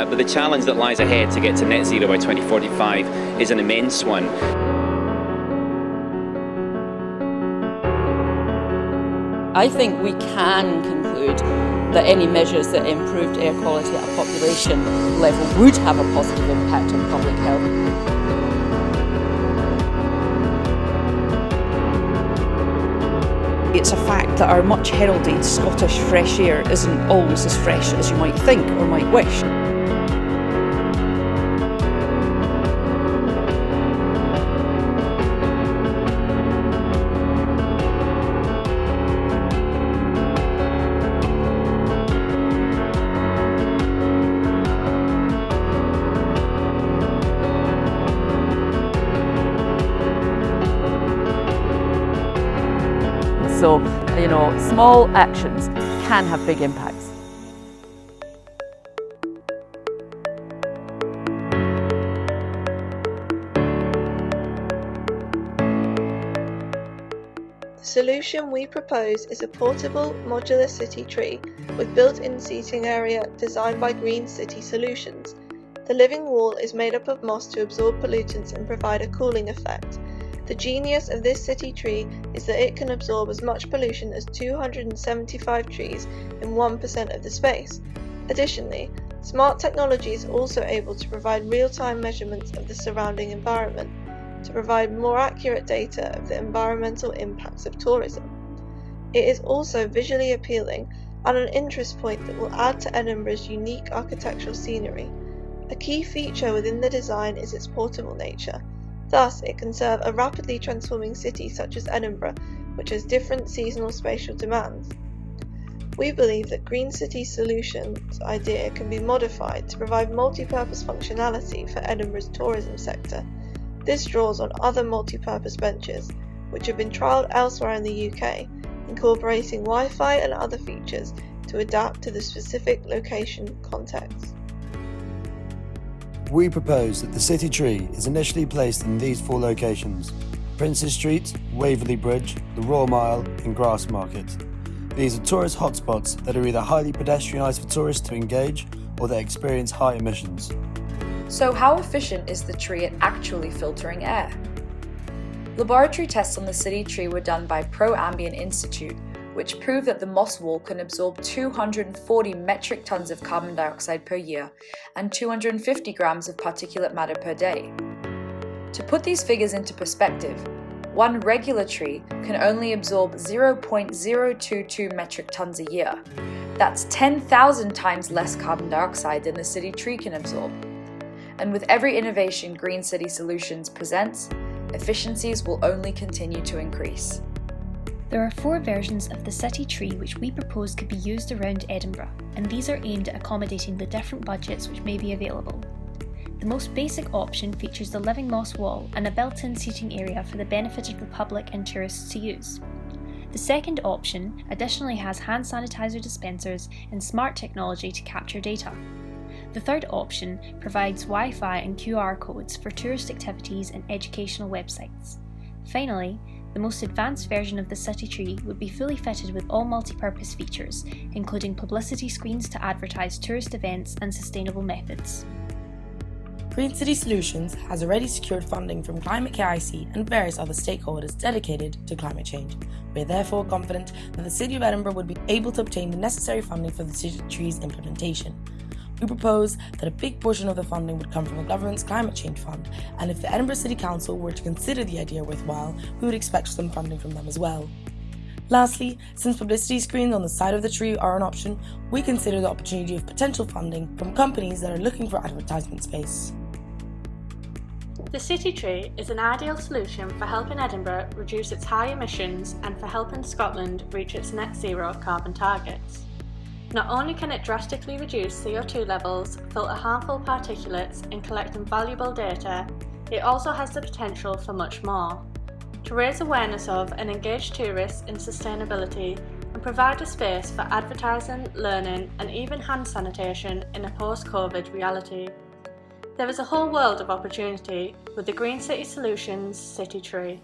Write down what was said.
but the challenge that lies ahead to get to net zero by 2045 is an immense one. I think we can conclude that any measures that improved air quality at a population level would have a positive impact on public health. It's a fact that our much heralded Scottish fresh air isn't always as fresh as you might think or might wish. So, small actions can have big impacts. The solution we propose is a portable, modular city tree with built-in seating area designed by Green City Solutions. The living wall is made up of moss to absorb pollutants and provide a cooling effect. The genius of this city tree is that it can absorb as much pollution as 275 trees in 1% of the space. Additionally, smart technology is also able to provide real-time measurements of the surrounding environment to provide more accurate data of the environmental impacts of tourism. It is also visually appealing and an interest point that will add to Edinburgh's unique architectural scenery. A key feature within the design is its portable nature. Thus, it can serve a rapidly transforming city such as Edinburgh, which has different seasonal spatial demands. We believe that Green City Solutions' idea can be modified to provide multi-purpose functionality for Edinburgh's tourism sector. This draws on other multi-purpose benches, which have been trialled elsewhere in the UK, incorporating Wi-Fi and other features to adapt to the specific location context. We propose that the city tree is initially placed in these 4 locations: Princes Street, Waverley Bridge, the Royal Mile and Grassmarket. These are tourist hotspots that are either highly pedestrianised for tourists to engage or that experience high emissions. So how efficient is the tree at actually filtering air? Laboratory tests on the city tree were done by Pro Ambient Institute, which proved that the moss wall can absorb 240 metric tons of carbon dioxide per year and 250 grams of particulate matter per day. To put these figures into perspective, one regular tree can only absorb 0.022 metric tons a year. That's 10,000 times less carbon dioxide than the city tree can absorb. And with every innovation Green City Solutions presents, efficiencies will only continue to increase. There are 4 versions of the city tree which we propose could be used around Edinburgh, and these are aimed at accommodating the different budgets which may be available. The most basic option features the living moss wall and a built-in seating area for the benefit of the public and tourists to use. The second option additionally has hand sanitizer dispensers and smart technology to capture data. The third option provides Wi-Fi and QR codes for tourist activities and educational websites. Finally, the most advanced version of the city tree would be fully fitted with all multi-purpose features, including publicity screens to advertise tourist events and sustainable methods. Green City Solutions has already secured funding from Climate KIC and various other stakeholders dedicated to climate change. We are therefore confident that the City of Edinburgh would be able to obtain the necessary funding for the city tree's implementation. We propose that a big portion of the funding would come from the government's Climate Change Fund, and if the Edinburgh City Council were to consider the idea worthwhile, we would expect some funding from them as well. Lastly, since publicity screens on the side of the tree are an option, we consider the opportunity of potential funding from companies that are looking for advertisement space. The city tree is an ideal solution for helping Edinburgh reduce its high emissions and for helping Scotland reach its net zero carbon targets. Not only can it drastically reduce CO2 levels, filter harmful particulates and collect invaluable data, it also has the potential for much more. To raise awareness of and engage tourists in sustainability and provide a space for advertising, learning and even hand sanitation in a post-COVID reality. There is a whole world of opportunity with the Green City Solutions City Tree.